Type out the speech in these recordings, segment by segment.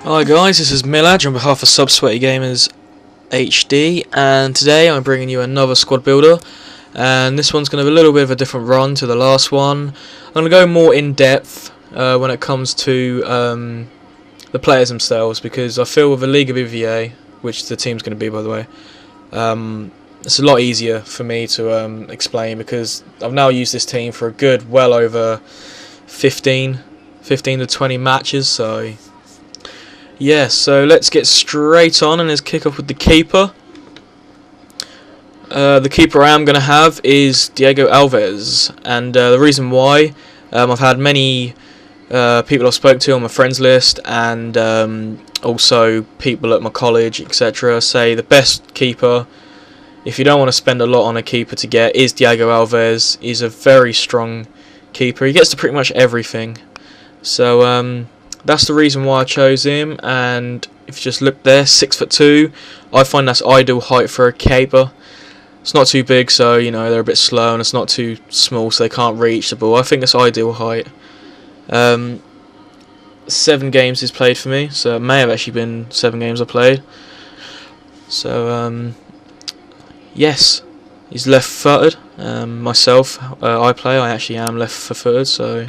Hi guys, this is milladge on behalf of Sweaty Gamers HD, and today I'm bringing you another squad builder, and this one's going to have a little bit of a different run to the last one. I'm going to go more in depth when it comes to the players themselves, because I feel with the Liga BBVA, which the team's going to be by the way, it's a lot easier for me to explain, because I've now used this team for a good well over 15 to 20 matches, so yeah, so let's get straight on and let's kick off with the keeper. The keeper I am going to have is Diego Alves, and the reason why, I've had many people I've spoken to on my friends list, and also people at my college, etc., say the best keeper, if you don't want to spend a lot on a keeper to get, is Diego Alves. He's a very strong keeper. He gets to pretty much everything. So that's the reason why I chose him, and if you just look there, 6'2", I find that's ideal height for a keeper. It's not too big, so you know they're a bit slow, and it's not too small, so they can't reach the ball. I think it's ideal height. 7 games he's played for me, so it may have actually been 7 games I played. So yes, he's left-footed. Myself, I actually am left-footed, so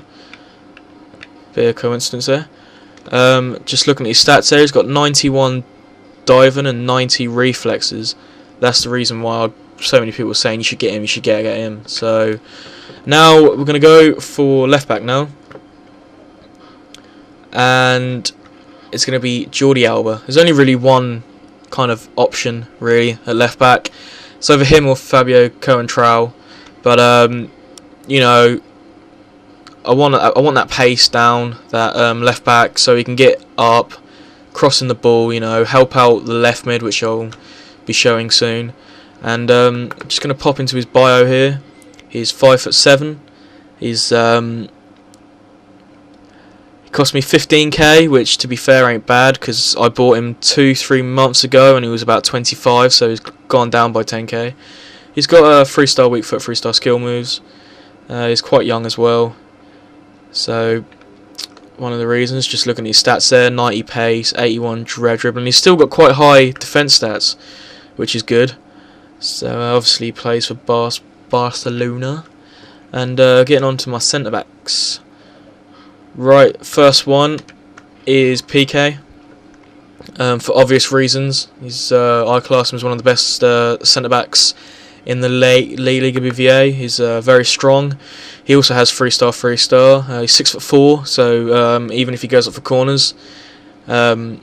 bit of coincidence there. Just looking at his stats there, he's got 91 diving and 90 reflexes. That's the reason why so many people are saying you should get him, you should get him. So now we're going to go for left back now, and it's going to be Jordi Alba. There's only really one kind of option really at left back. It's either him or Fabio Coentrao, but you know, I want that pace down that left back, so he can get up, crossing the ball, you know, help out the left mid, which I'll be showing soon. And just going to pop into his bio here. He's 5'7". He's he cost me 15k, which to be fair ain't bad, because I bought him 2-3 months ago and he was about 25, so he's gone down by 10k. He's got a 3-star weak foot, 3-star skill moves. He's quite young as well. So one of the reasons, just looking at his stats there, 90 pace, 81 dribbling. He's still got quite high defence stats, which is good. So obviously he plays for Barcelona. And getting on to my centre backs. Right, first one is PK. For obvious reasons, he's I class him as one of the best centre backs in the Liga BBVA. He's very strong. He also has 3-star. He's 6'4", so even if he goes up for corners, you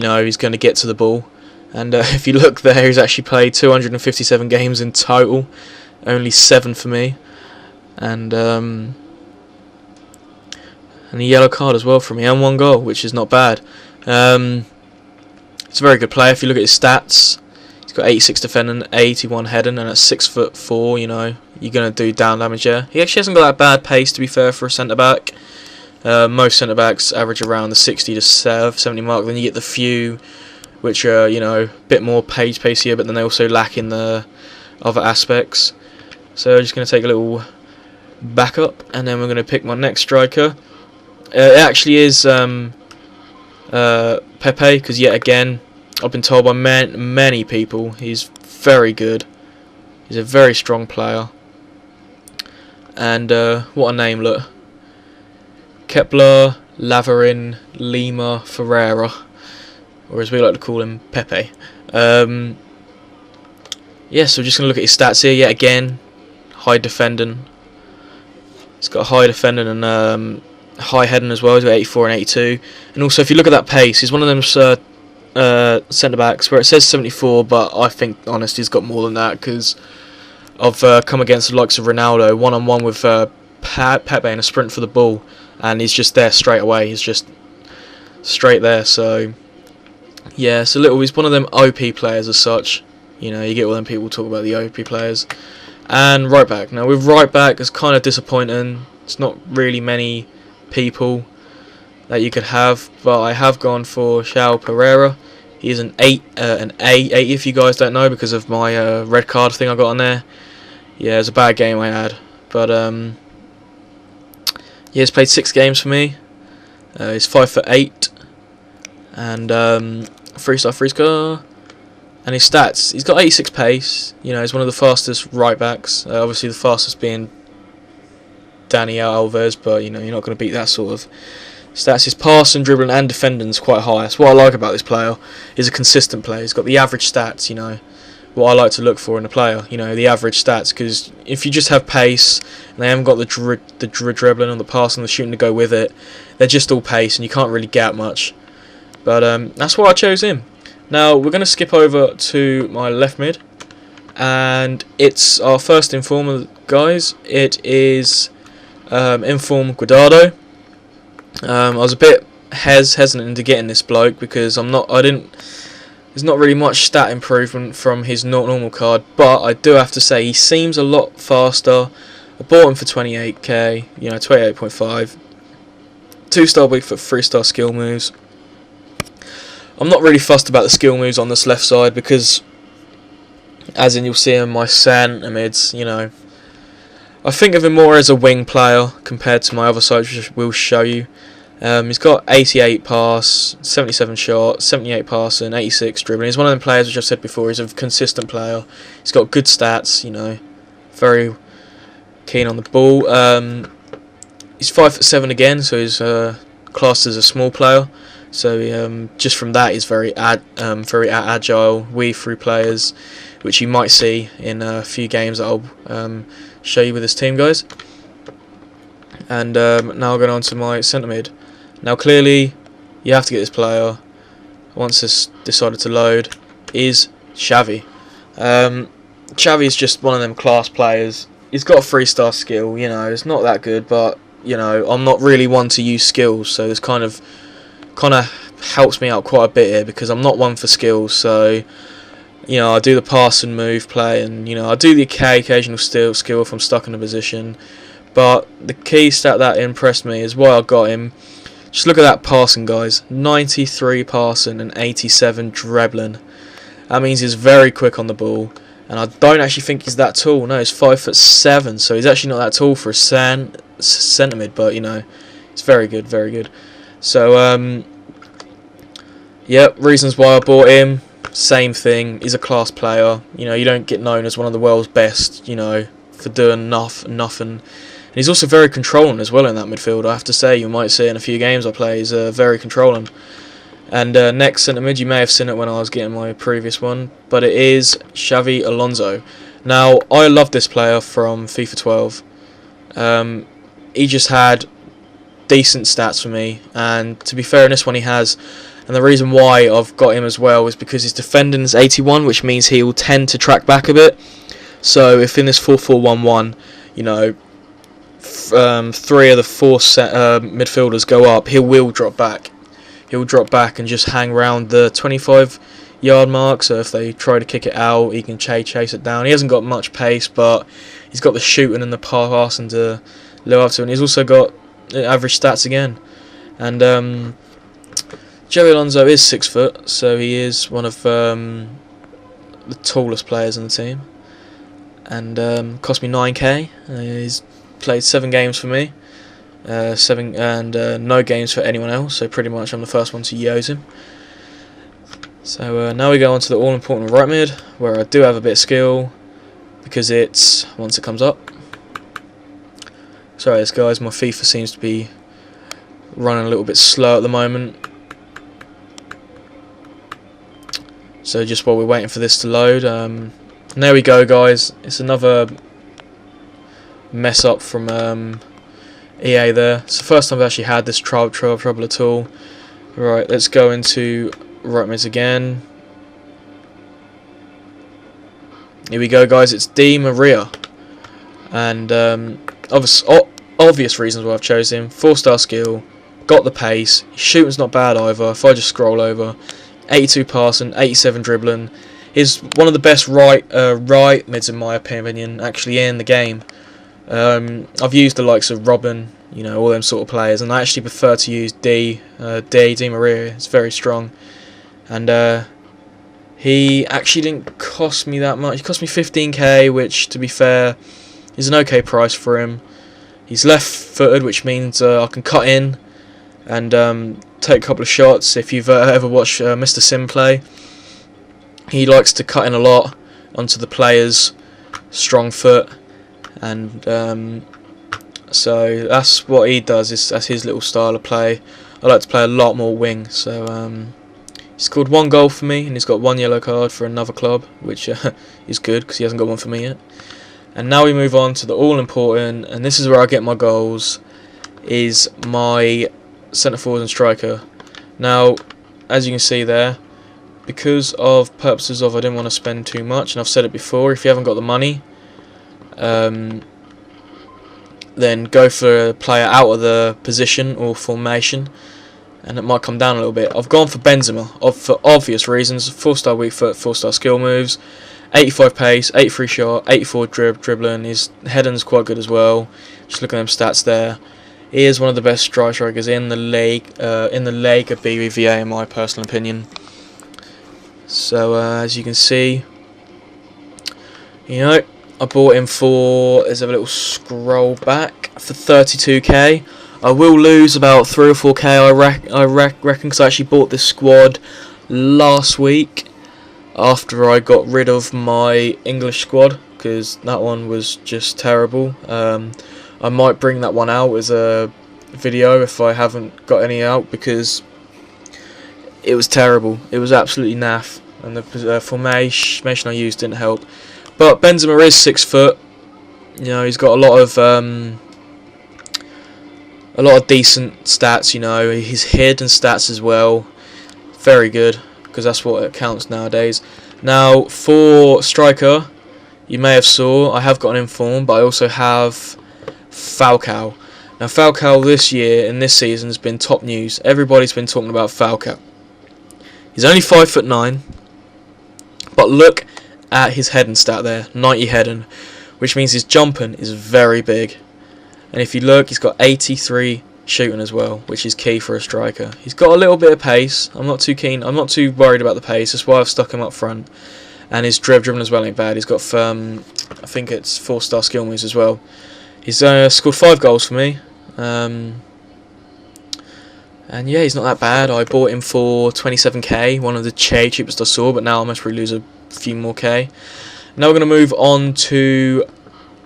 know, he's going to get to the ball. And if you look there, he's actually played 257 games in total, only 7 for me, and a yellow card as well for me, and 1 goal, which is not bad. He's a very good player. If you look at his stats, he's got 86 defending, 81 heading, and at 6'4", you know, you're going to do down damage there. He actually hasn't got that bad pace, to be fair, for a centre-back. Most centre-backs average around the 60 to 70 mark. Then you get the few which are, you know, a bit more pacier, but then they also lack in the other aspects. So I'm just going to take a little back up, and then we're going to pick my next striker. It actually is Pepe, because yet again, I've been told by many people he's very good. He's a very strong player. And what a name, look. Kepler Lavarin Lima Ferreira, or as we like to call him, Pepe. Yeah, so we're just going to look at his stats here. Yet again, high defending. He's got high defending and high heading as well. He's got 84 and 82. And also, if you look at that pace, he's one of them centre-backs where it says 74, but I think, honestly, he's got more than that, because I've come against the likes of Ronaldo, one-on-one with Pepe in a sprint for the ball, and he's just there straight away. He's just straight there, so yeah, it's he's one of them OP players as such. You know, you get all them people talk about the OP players. And right back. Now with right back, it's kind of disappointing. It's not really many people that you could have, but I have gone for João Pereira. He's an A if you guys don't know, because of my red card thing I got on there. Yeah, it was a bad game I had, but yeah, he's played 6 games for me. He's 5'8", and 3-star, 3-star. And his stats, he's got 86 pace. You know, he's one of the fastest right backs. Obviously, the fastest being Dani Alves, but you know, you're not going to beat that sort of stats. His passing, dribbling, and defending is quite high. That's what I like about this player. He's a consistent player. He's got the average stats. You know, what I like to look for in a player. You know, the average stats. Because if you just have pace and they haven't got the dribbling and the passing and the shooting to go with it, they're just all pace, and you can't really get much. But that's why I chose him. Now we're going to skip over to my left mid, and it's our first informer, guys. It is Inform Guardado. I was a bit hesitant into getting this bloke because there's not really much stat improvement from his normal card, but I do have to say he seems a lot faster. I bought him for 28k, you know, 28.5. 2-star weak foot, 3-star skill moves. I'm not really fussed about the skill moves on this left side because, as in you'll see in my centre mids, you know, I think of him more as a wing player compared to my other side, which we'll show you. He's got 88 pass, 77 shot, 78 passing, 86 dribbling. He's one of them players which I've said before. He's a consistent player. He's got good stats, you know, very keen on the ball. He's 5'7" again, so he's classed as a small player. So just from that, he's very agile, weave through players, which you might see in a few games that I'll show you with this team, guys. And now I'll go on to my centre mid. Now clearly, you have to get this player. Once it's decided to load, is Xavi. Xavi is just one of them class players. He's got a 3-star skill. You know, it's not that good, but you know, I'm not really one to use skills, so it's kind of helps me out quite a bit here because I'm not one for skills. So you know, I do the pass and move play, and you know, I do the occasional skill if I'm stuck in a position. But the key stat that impressed me is why I got him. Just look at that passing, guys. 93 passing and 87 dribbling. That means he's very quick on the ball, and I don't actually think he's that tall. No, he's 5'7", so he's actually not that tall for a centre mid. But you know, it's very good, very good. So yep, reasons why I bought him. Same thing. He's a class player. You know, you don't get known as one of the world's best, you know, for doing nothing. And he's also very controlling as well in that midfield. I have to say, you might see in a few games I play, he's very controlling. And next centre mid, you may have seen it when I was getting my previous one, but it is Xavi Alonso. Now, I love this player from FIFA 12. He just had decent stats for me, and to be fair, in this one he has. And the reason why I've got him as well is because his defending is 81, which means he will tend to track back a bit. So if in this 4-4-1-1, you know, 3 of the 4 midfielders go up, he will drop back. He'll drop back and just hang around the 25-yard mark. So if they try to kick it out, he can chase it down. He hasn't got much pace, but he's got the shooting and the passing to live up to. And he's also got average stats again. And Xavi Alonso is 6 foot, so he is one of the tallest players in the team. And cost me 9k. He's played 7 games for me, 7 and no games for anyone else. So pretty much I'm the first one to use him. So now we go on to the all-important right mid, where I do have a bit of skill because it's once it comes up. Sorry, guys, my FIFA seems to be running a little bit slow at the moment. So just while we're waiting for this to load, there we go, guys. It's another mess up from EA there. It's the first time I've actually had this trouble at all. Right, let's go into right mids again. Here we go, guys. It's Di Maria, and obvious reasons why I've chosen him. 4-star skill, got the pace. Shooting's not bad either. If I just scroll over, 82 passing, 87 dribbling. He's one of the best right mids in my opinion, actually in the game. I've used the likes of Robin, you know, all them sort of players, and I actually prefer to use Di Maria. It's very strong, and he actually didn't cost me that much. He cost me 15k, which, to be fair, is an okay price for him. He's left-footed, which means I can cut in, and take a couple of shots. If you've ever watched Mr. Sim play, he likes to cut in a lot onto the player's strong foot, and so that's what he does. That's his little style of play. I like to play a lot more wing. So he's scored 1 goal for me, and he's got 1 yellow card for another club, which is good because he hasn't got one for me yet. And now we move on to the all-important, and this is where I get my goals, is my centre forward and striker. Now, as you can see there, because of purposes of I didn't want to spend too much, and I've said it before, if you haven't got the money, then go for a player out of the position or formation, and it might come down a little bit. I've gone for Benzema, for obvious reasons. 4-star weak foot, 4-star skill moves, 85 pace, 83 shot, 84 dribbling. His heading's quite good as well. Just look at them stats there. He is one of the best strikers in the league of BBVA, in my personal opinion. So as you can see, I bought him for, let's have a little scroll back, for 32k. I will lose about 3 or 4k, I reckon, because I actually bought this squad last week after I got rid of my English squad, because that one was just terrible. I might bring that one out as a video if I haven't got any out, because it was terrible. It was absolutely naff, and the formation I used didn't help. But Benzema is 6 foot. He's got a lot of decent stats. His hidden stats as well, very good, because that's what counts nowadays. Now for striker, you may have saw I have got an inform, but I also have Falcao. Now Falcao this year in this season has been top news. Everybody's been talking about Falcao. He's only 5'9", but look at his heading stat there, 90 heading, which means his jumping is very big. And if you look, he's got 83 shooting as well, which is key for a striker. He's got a little bit of pace. I'm not too worried about the pace. That's why I've stuck him up front. And his dribbling as well ain't bad. He's got I think it's 4-star skill moves as well. He's scored 5 goals for me. And yeah, he's not that bad. I bought him for 27k, one of the cheapest I saw, but now I must probably lose a few more k. Now we're going to move on to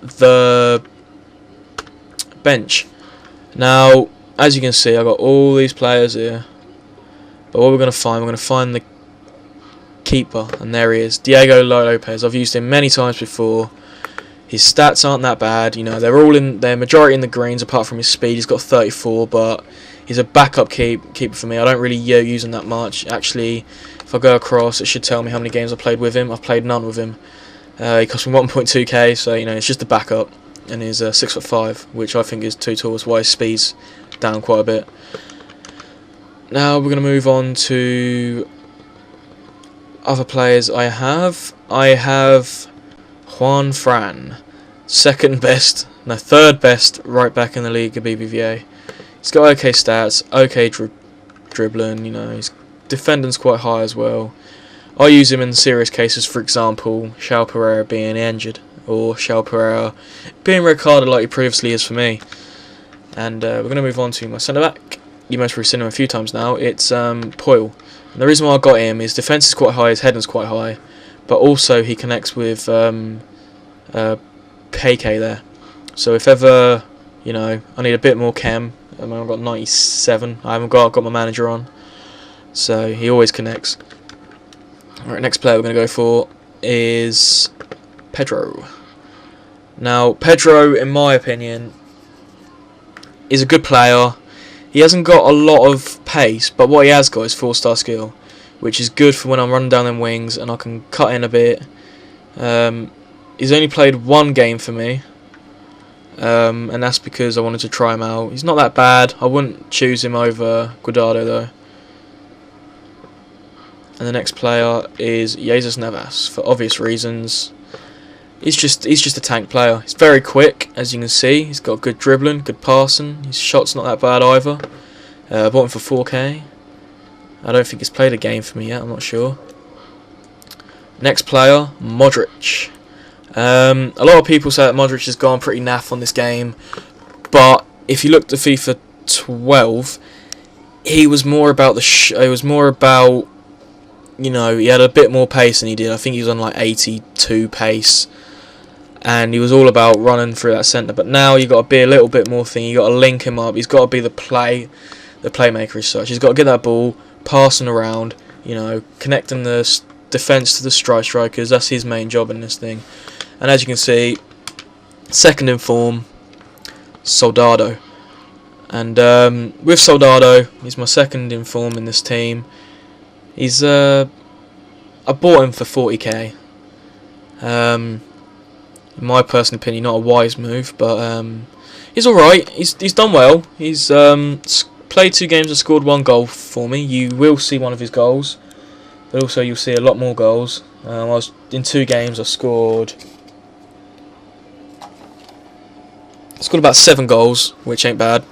the bench. Now, as you can see, I've got all these players here, but what we're going to find the keeper, and there he is, Diego Lopez. I've used him many times before. His stats aren't that bad, they're majority in the greens apart from his speed. He's got 34, but he's a backup keeper for me. I don't really use him that much. Actually, if I go across, it should tell me how many games I've played with him. I've played none with him. He cost me 1.2k, so it's just a backup, and he's 6'5", which I think is too tall. That's why his speed's down quite a bit. Now we're going to move on to other players I have. I have Juan Fran, third best right back in the Liga BBVA. He's got okay stats, okay dribbling, his defending's quite high as well. I use him in serious cases, for example, João Pereira being injured, or João Pereira being red carded like he previously is for me. And we're going to move on to my centre back. You must have seen him a few times now. It's Poyle. And the reason why I got him is defence is quite high, his heading's quite high, but also he connects with PK there. So if ever I need a bit more chem, I've got 97. I haven't got my manager on, so he always connects. Alright, next player we're going to go for is Pedro. Now Pedro, in my opinion, is a good player. He hasn't got a lot of pace, but what he has got is 4-star skill, which is good for when I'm running down them wings and I can cut in a bit. He's only played 1 game for me, and that's because I wanted to try him out. He's not that bad. I wouldn't choose him over Guardado though. And the next player is Jesus Navas, for obvious reasons. He's just a tank player. He's very quick, as you can see. He's got good dribbling, good passing. His shot's not that bad either. I bought him for 4k. I don't think he's played a game for me yet. I'm not sure. Next player, Modric. A lot of people say that Modric has gone pretty naff on this game, but if you look at FIFA 12, he was more about it was more about, you know, he had a bit more pace than he did. I think he was on like 82 pace, and he was all about running through that centre. But now you got to be a little bit more thing. You got to link him up. He's got to be the playmaker as such. He's got to get that ball, passing around, you know, connecting the defence to the strikers. That's his main job in this thing. And as you can see, second in form, Soldado. And with Soldado, he's my second in form in this team. He's I bought him for 40k. In my personal opinion, not a wise move, but he's alright. He's done well. He's played 2 games and scored 1 goal for me. You will see one of his goals, but also you'll see a lot more goals. In 2 games I scored about 7 goals, which ain't bad.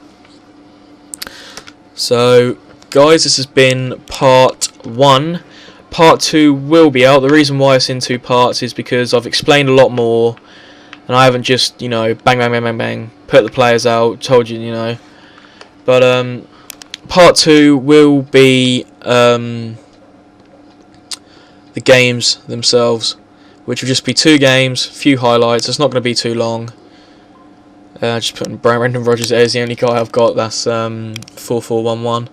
So guys, this has been part 1. Part 2 will be out. The reason why it's in 2 parts is because I've explained a lot more, and I haven't just, you know, bang bang bang bang bang put the players out, told you, you know. But part 2 will be the games themselves, which will just be 2 games, few highlights. It's not going to be too long. Just putting Brendan Rodgers as the only guy I've got. That's 4-4-1-1.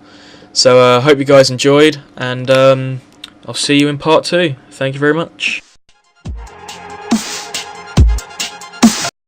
So I hope you guys enjoyed, and I'll see you in part 2. Thank you very much.